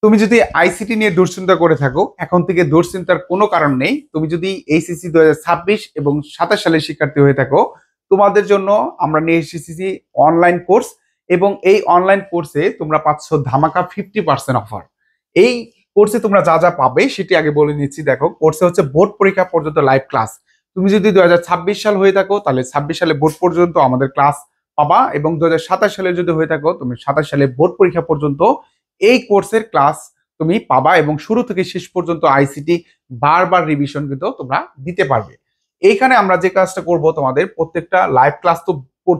তুমি যদি আইসিটি নিয়ে দুশ্চিন্তা করে থাকো, এখন থেকে দুশ্চিন্তার কোনো কারণ নেই। তুমি যদি এইচএসসি 2026 এবং 27 সালের শিক্ষার্থী হয়ে থাকো, তোমাদের জন্য আমরা নিয়ে এসেছি অনলাইন কোর্স। এবং এই অনলাইন কোর্সে তোমরা পাচ্ছ ধামাকা 50% অফার। এই কোর্সে তোমরা যা যা পাবে সেটি আগে বলে নিচ্ছি। দেখো, কোর্সে হচ্ছে বোর্ড পরীক্ষা পর্যন্ত লাইভ ক্লাস। তুমি যদি 2026 সাল হয়ে থাকো তাহলে 26 সালে বোর্ড পর্যন্ত আমাদের ক্লাস পাবা, এবং 2027 সালে যদি হয়ে থাকো তুমি 27 সালে বোর্ড পরীক্ষা পর্যন্ত এই কোর্সের ক্লাস তুমি পাবা, এবং শুরু থেকে শেষ পর্যন্ত আইসিটি বারবার রিভিশন কিন্তু তোমরা দিতে পারবে। এইখানে আমরা যে কাজটা করব, তোমাদের প্রত্যেকটা লাইভ ক্লাস তো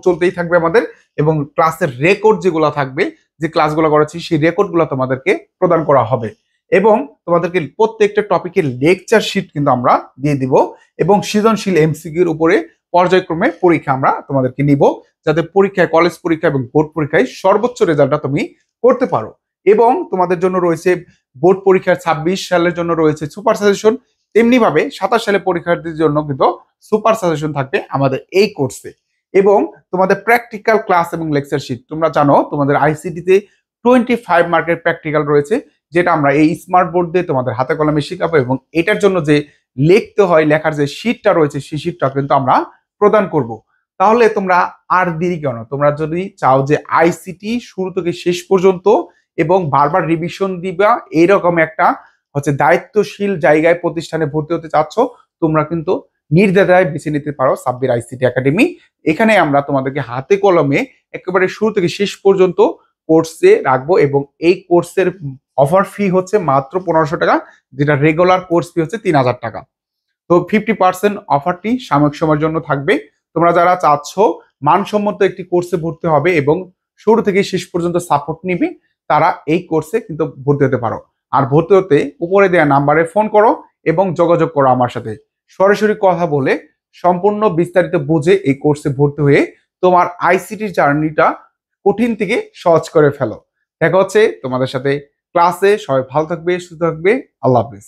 চলতেই থাকবে আমাদের, এবং ক্লাসের রেকর্ড যেগুলো থাকবে, যে ক্লাসগুলো করাচ্ছি সেই রেকর্ডগুলো তোমাদেরকে প্রদান করা হবে। এবং তোমাদেরকে প্রত্যেকটা টপিকের লেকচার শিট কিন্তু আমরা দিয়ে দিব, এবং সৃজনশীল এমসিকিউর উপরে পর্যায়ক্রমে পরীক্ষা আমরা তোমাদেরকে নিব, যাতে পরীক্ষায়, কলেজ পরীক্ষা এবং বোর্ড পরীক্ষায় সর্বোচ্চ রেজাল্টটা তুমি করতে পারো। এবং তোমাদের জন্য রয়েছে বোর্ড পরীক্ষার 26 সালের জন্য রয়েছে সুপার সাজেশন। তেমনি ভাবে 27 সালে পরীক্ষার্থীদের জন্য কিন্তু সুপার সাজেশন থাকবে আমাদের এই কোর্সে। এবং তোমাদের প্র্যাকটিক্যাল ক্লাস এবং লেকচার শিট, তোমরা জানো তোমাদের আইসিটিতে 25 মার্কের প্র্যাকটিক্যাল রয়েছে, যেটা আমরা এই স্মার্ট বোর্ড দিয়ে তোমাদের হাতে কলমে শেখাবো। এবং এটার জন্য যে লিখতে হয়, লেখার যে শিটটা রয়েছে সেই শিটটা কিন্তু আমরা প্রদান করব। তাহলে তোমরা আর দেরি কেন, তোমরা যদি চাও যে আইসিটি শুরু থেকে শেষ পর্যন্ত এবং বারবার রিভিশন দিবা, এইরকম একটা হচ্ছে দায়িত্বশীল জায়গায় প্রতিষ্ঠানে ভর্তি হতে চাচ্ছ, তোমরা কিন্তু নির্দ্বিধায় বেছে নিতে পারো সাব্বির আইসিটি একাডেমি। এখানে আমরা তোমাদেরকে হাতে কলমে একেবারে শুরু থেকে শেষ পর্যন্ত কোর্সে রাখবো। এবং এই কোর্সের অফার ফি হচ্ছে মাত্র 1500 টাকা, যেটা রেগুলার কোর্স ফি হচ্ছে 3000 টাকা। তো 50% অফারটি সাময়িক সময়ের জন্য থাকবে। তোমরা যারা চাচ্ছ মানসম্মত একটি কোর্সে ভর্তি হবে এবং শুরু থেকে শেষ পর্যন্ত সাপোর্ট নিবে, তারা এই কোর্সে কিন্তু ভর্তি হতে পারো। আর ভর্তি হতে উপরে দেওয়া নাম্বারে ফোন করো এবং যোগাযোগ করো আমার সাথে, সরাসরি কথা বলে সম্পূর্ণ বিস্তারিত বুঝে এই কোর্সে ভর্তি হয়ে তোমার আইসিটির জার্নিটা কঠিন থেকে সহজ করে ফেলো। দেখা হচ্ছে তোমাদের সাথে ক্লাসে। সবাই ভালো থাকবে, সুস্থ থাকবে। আল্লাহ হাফেজ।